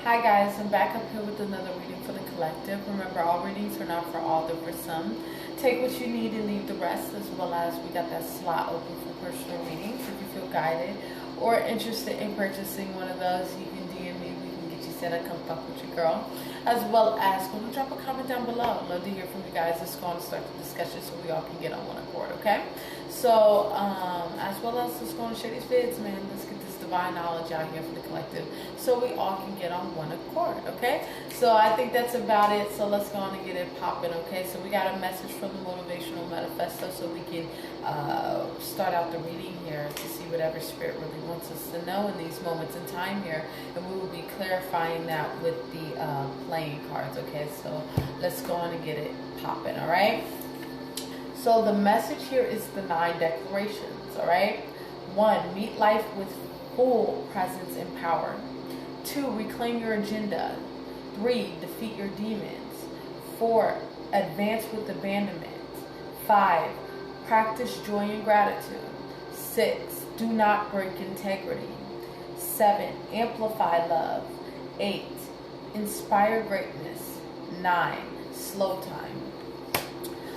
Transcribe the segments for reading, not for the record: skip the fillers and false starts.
Hi guys, I'm back up here with another reading for the collective. Remember, all readings are not for all, they're for some. Take what you need and leave the rest, as well as we got that slot open for personal readings. If you feel guided or interested in purchasing one of those, you can DM me. We can get you set up, come fuck with your girl. As well as go and drop a comment down below. Love to hear from you guys. Let's go on and start the discussion so we all can get on one accord, okay? So, as well as let's go and share these vids, man. Let's get this divine knowledge out here for the collective so we all can get on one accord, okay? So I think that's about it. So let's go on and get it popping, okay? So we got a message from the Motivational Manifesto so we can start out the reading here to see whatever spirit really wants us to know in these moments in time here. And we will be clarifying that with the playing cards, okay? So let's go on and get it popping, all right? So the message here is the 9 declarations, all right? 1, meet life with full presence and power. 2, reclaim your agenda. 3, defeat your demons. 4, advance with abandonment. 5, practice joy and gratitude. 6, do not break integrity. 7, amplify love. 8, inspire greatness. 9, slow time.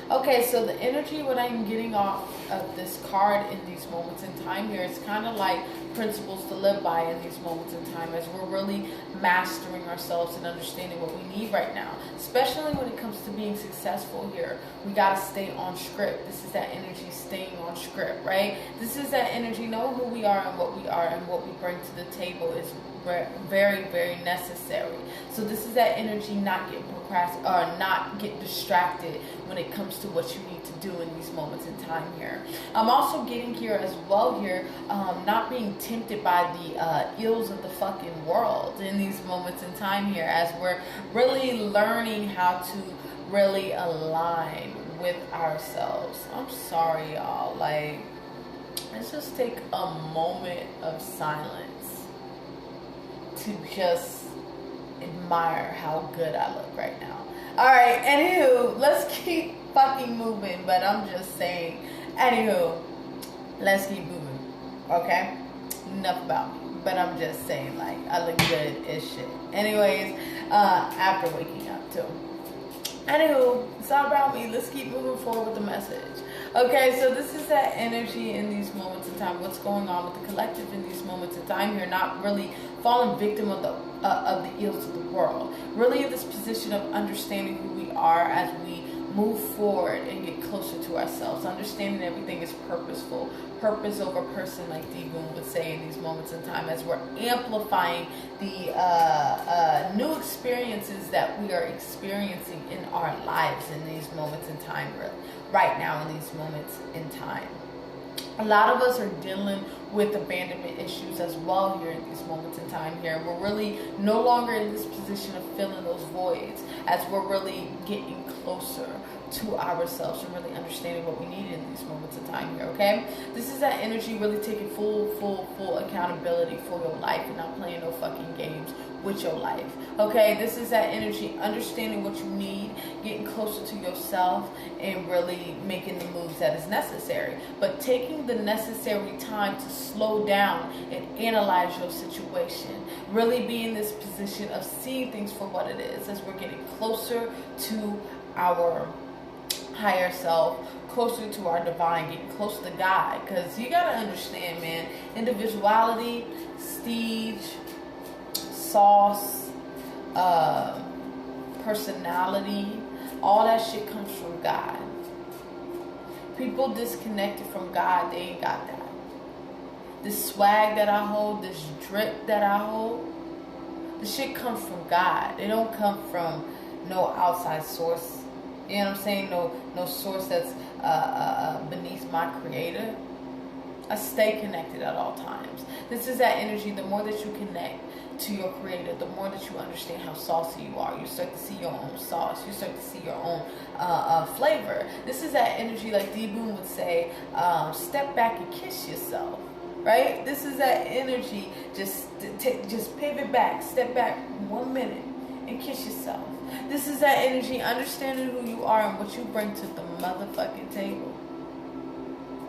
Okay, so the energy, what I'm getting off of this card in these moments in time here, it's kind of like principles to live by in these moments in time as we're really mastering ourselves and understanding what we need right now. Especially when it comes to being successful here, we got to stay on script. This is that energy staying on script, right? This is that energy, know who we are and what we bring to the table is very, very necessary. So this is that energy, not get not get distracted when it comes to what you need to do in these moments in time here. I'm also getting here as well here, not being tempted by the ills of the fucking world in these moments in time here, as we're really learning how to really align with ourselves. I'm sorry, y'all. Like, let's just take a moment of silence to just admire how good I look right now. Alright, anywho, let's keep fucking moving, but I'm just saying, anywho, let's keep moving, okay? Enough about me, but I'm just saying, like, I look good as shit. Anyways, after waking up, too. Anywho, it's all about me. Let's keep moving forward with the message. Okay, so this is that energy in these moments in time. What's going on with the collective in these moments in time here? Not really falling victim of the ills of the world. Really in this position of understanding who we are as we move forward and get closer to ourselves. Understanding everything is purposeful. Purpose over person, like D. Boone would say in these moments in time, as we're amplifying the new experiences that we are experiencing in our lives in these moments in time, right now in these moments in time. A lot of us are dealing with abandonment issues as well here in these moments in time here. And we're really no longer in this position of filling those voids as we're really getting closer to ourselves and really understanding what we need in these moments of time here, okay? This is that energy really taking full accountability for your life and not playing no fucking games with your life, okay? This is that energy, understanding what you need, getting closer to yourself, and really making the moves that is necessary. But taking the necessary time to slow down and analyze your situation. Really be in this position of seeing things for what it is as we're getting closer to our higher self, closer to our divine, getting closer to God. Because you gotta understand, man, individuality, prestige, sauce, personality, all that shit comes from God. People disconnected from God, they ain't got that. This swag that I hold, this drip that I hold, the shit comes from God. It don't come from no outside source. You know what I'm saying? No source that's beneath my creator. I stay connected at all times. This is that energy. The more that you connect to your creator, the more that you understand how saucy you are. You start to see your own sauce. You start to see your own flavor. This is that energy, like D. Boone would say, step back and kiss yourself. Right? This is that energy. Just pivot back. Step back 1 minute and kiss yourself. This is that energy, understanding who you are and what you bring to the motherfucking table.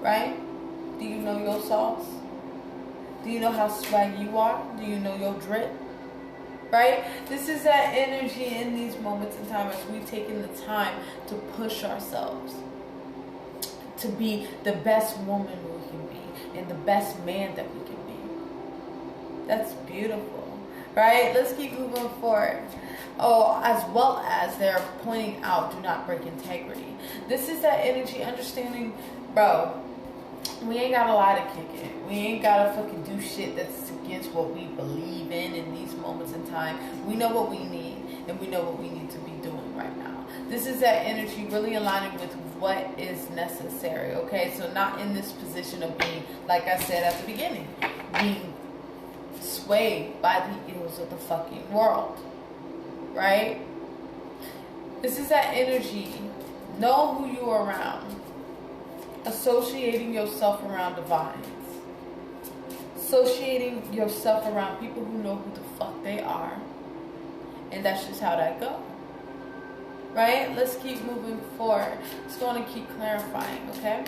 Right? Do you know your sauce? Do you know how swag you are? Do you know your drip? right? This is that energy in these moments in time as we've taken the time to push ourselves to be the best woman we can be and the best man that we can be. That's beautiful, right? Let's keep moving forward. Oh, as well as they're pointing out, do not break integrity. This is that energy understanding, bro. We ain't gotta lie to kick it. We ain't gotta fucking do shit that's against what we believe in these moments in time. We know what we need, and we know what we need to be doing right now. This is that energy really aligning with what is necessary, okay? So not in this position of being, like I said at the beginning, being swayed by the ills of the fucking world, right? This is that energy. Know who you are around. Associating yourself around divines. Associating yourself around people who know who the fuck they are. And that's just how that goes. Right? Let's keep moving forward. Just going to keep clarifying, okay?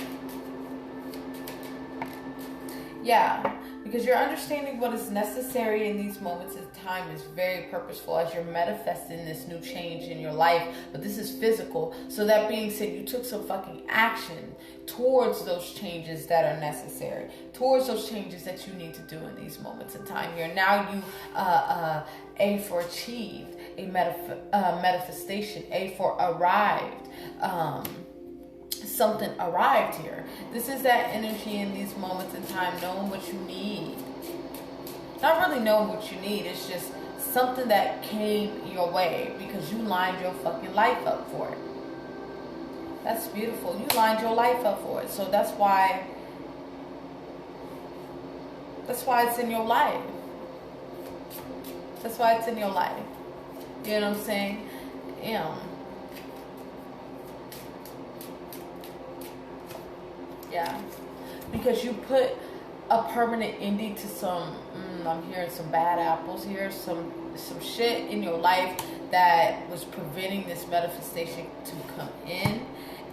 Yeah. Because you're understanding what is necessary in these moments of time is very purposeful as you're manifesting this new change in your life. But this is physical. So that being said, you took some fucking action towards those changes that are necessary. Towards those changes that you need to do in these moments in time. You're now A for achieved. A manifestation. A for arrived. Something arrived here. This is that energy in these moments in time, knowing what you need. Not really knowing what you need, it's just something that came your way because you lined your fucking life up for it. That's beautiful. You lined your life up for it. So that's why it's in your life. That's why it's in your life. You know what I'm saying? Yeah, because you put a permanent ending to some, I'm hearing some bad apples here, some shit in your life that was preventing this manifestation to come in,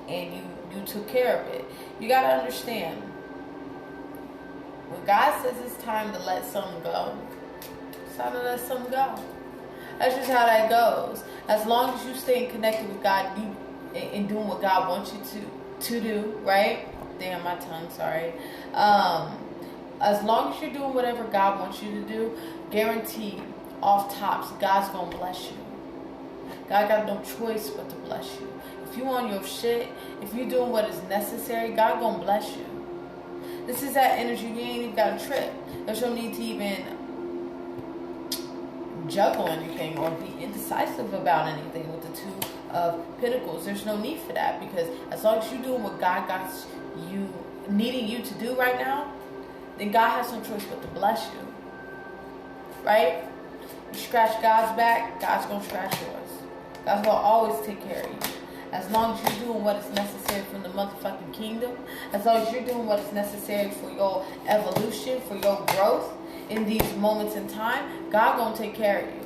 and you took care of it. You got to understand, when God says it's time to let something go, it's time to let something go. That's just how that goes. As long as you stay connected with God, and doing what God wants you to do, right? Damn, my tongue, sorry. As long as you're doing whatever God wants you to do, guaranteed, off tops, God's going to bless you. God got no choice but to bless you. If you on your shit, if you're doing what is necessary, God going to bless you. This is that energy. You ain't even got a trip. There's no need to even juggle anything or be indecisive about anything with the Two of Pentacles. There's no need for that because as long as you're doing what God got you needing you to do right now, then God has no choice but to bless you. Right? You scratch God's back, God's gonna scratch yours. God's gonna always take care of you. As long as you're doing what is necessary from the motherfucking kingdom, as long as you're doing what is necessary for your evolution, for your growth in these moments in time, God gonna take care of you.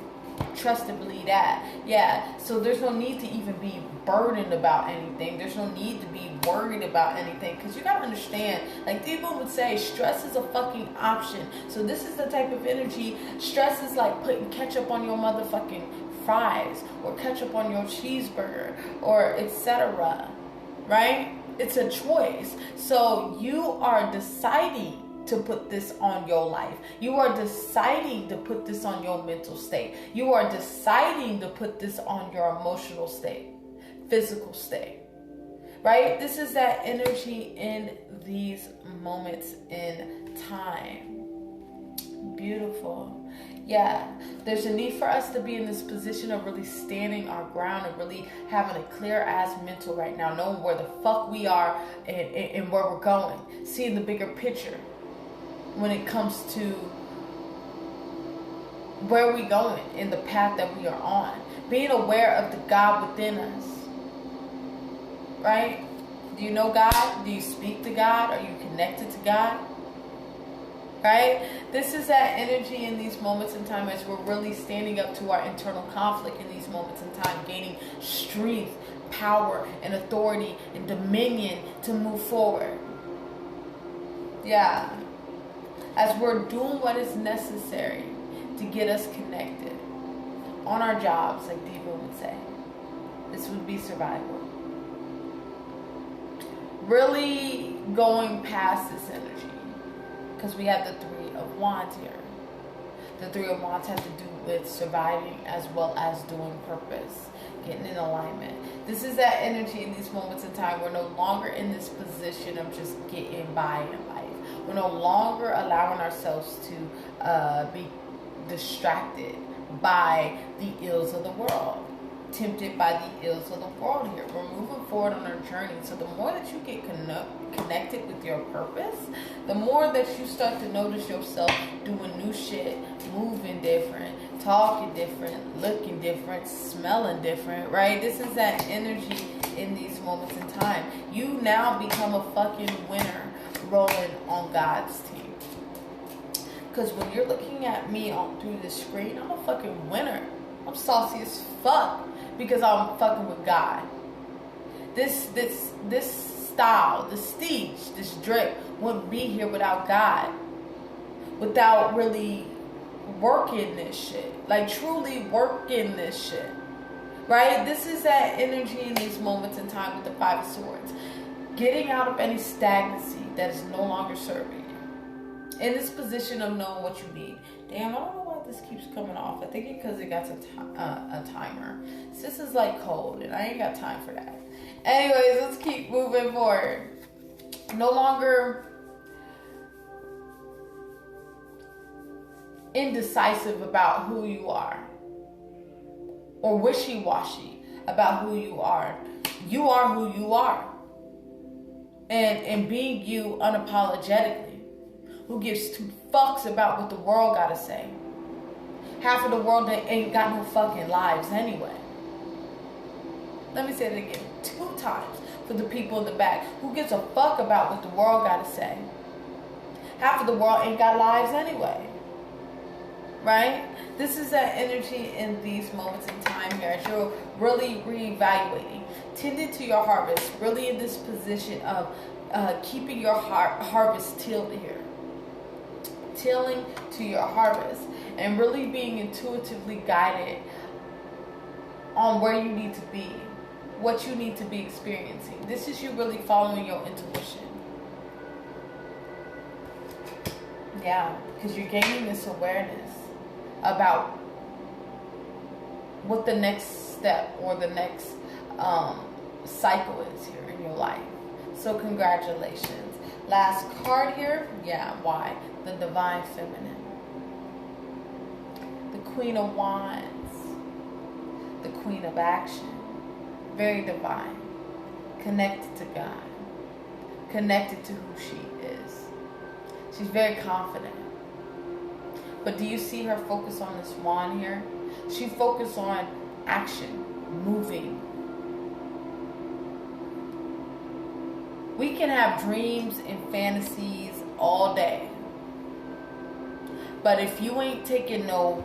Trust and believe that. Yeah, so there's no need to even be burdened about anything. There's no need to be worried about anything because you gotta understand, like people would say, stress is a fucking option. So this is the type of energy. Stress is like putting ketchup on your motherfucking fries or ketchup on your cheeseburger or etc. Right? It's a choice. So you are deciding to put this on your life. You are deciding to put this on your mental state. You are deciding to put this on your emotional state, physical state, right? This is that energy in these moments in time. Beautiful. Yeah, there's a need for us to be in this position of really standing our ground and really having a clear ass mental right now, knowing where the fuck we are and where we're going, seeing the bigger picture when it comes to where we're going in the path that we are on. Being aware of the God within us. Right? Do you know God? Do you speak to God? Are you connected to God? Right? This is that energy in these moments in time as we're really standing up to our internal conflict in these moments in time, gaining strength, power, and authority and dominion to move forward. Yeah. As we're doing what is necessary to get us connected. on our jobs, like Diva would say. This would be survival. Really going past this energy, because we have the Three of Wands here. The Three of Wands have to do with surviving as well as doing purpose, getting in alignment. This is that energy in these moments in time. We're no longer in this position of just getting by in life. We're no longer allowing ourselves to be distracted by the ills of the world, tempted by the ills of the world here. We're moving forward on our journey. So the more that you get connected with your purpose, the more that you start to notice yourself doing new shit, moving different, talking different, looking different, smelling different, right? This is that energy in these moments in time. You now become a fucking winner rolling on God's team. Because when you're looking at me through the screen, I'm a fucking winner. I'm saucy as fuck because I'm fucking with God. This style, this stage, this drip wouldn't be here without God. Without really working this shit. Like truly working this shit. Right? This is that energy in these moments in time with the Five of Swords. Getting out of any stagnancy that is no longer serving you. In this position of knowing what you need. Damn, I don't know why this keeps coming off. I think it's because it got a timer. This is like cold and I ain't got time for that. Anyways, let's keep moving forward. No longer indecisive about who you are. Or wishy-washy about who you are. You are who you are. And being you unapologetically. Who gives two fucks about what the world gotta say? Half of the world ain't got no fucking lives anyway. Let me say it again 2 times for the people in the back. Who gives a fuck about what the world gotta say? Half of the world ain't got lives anyway. Right? This is that energy in these moments in time here as you're really reevaluating. Tending to your harvest. Really in this position of keeping your harvest tilled here. Tilling to your harvest. And really being intuitively guided on where you need to be. What you need to be experiencing. This is you really following your intuition. Yeah, because you're gaining this awareness about what the next step or the next cycle is here in your life. So congratulations. Last card here. Yeah, why? The Divine Feminine. The Queen of Wands. The Queen of Action. Very divine. Connected to God. Connected to who she is. She's very confident. But do you see her focus on this wand here? She focused on action, moving. We can have dreams and fantasies all day. But if you ain't taking no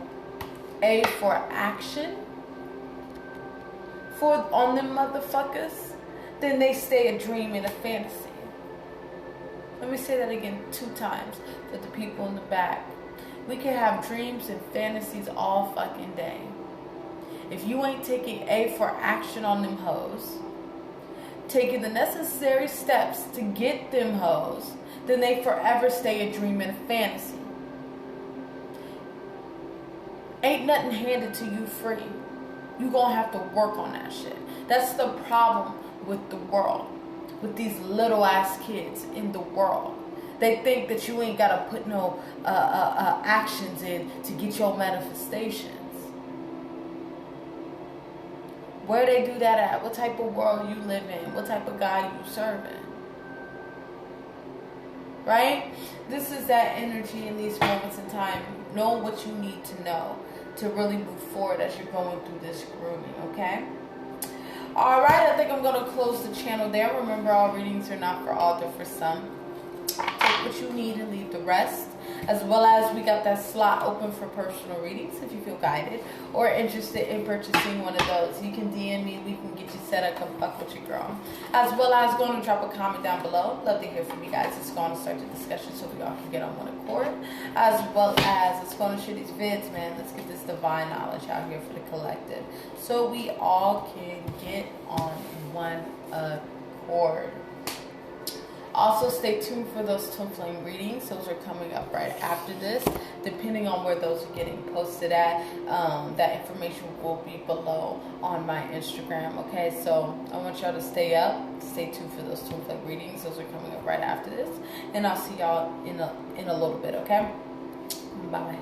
A for action on them motherfuckers, then they stay a dream and a fantasy. Let me say that again 2 times for the people in the back. We can have dreams and fantasies all fucking day. If you ain't taking A for action on them hoes, taking the necessary steps to get them hoes, then they forever stay a dream and a fantasy. Ain't nothing handed to you free. You gonna have to work on that shit. That's the problem with the world. With these little ass kids in the world. They think that you ain't gotta put no actions in to get your manifestations. Where they do that at? What type of world you live in? What type of God you serving? Right? This is that energy in these moments in time. Know what you need to know to really move forward as you're going through this grooming, okay? Alright, I think I'm going to close the channel there. Remember, all readings are not for all, they're for some. Take what you need and leave the rest. As well as we got that slot open for personal readings if you feel guided or interested in purchasing one of those. You can DM me, we can get you set up, come fuck with your girl. As well as going to drop a comment down below. Love to hear from you guys. It's going to start the discussion so we all can get on one accord. As well as it's going to share these vids, man. Let's get this divine knowledge out here for the collective so we all can get on one accord. Also, stay tuned for those twin flame readings. Those are coming up right after this. Depending on where those are getting posted at, that information will be below on my Instagram. Okay, so I want y'all to stay up. Stay tuned for those twin flame readings. Those are coming up right after this. And I'll see y'all in a little bit, okay? Bye.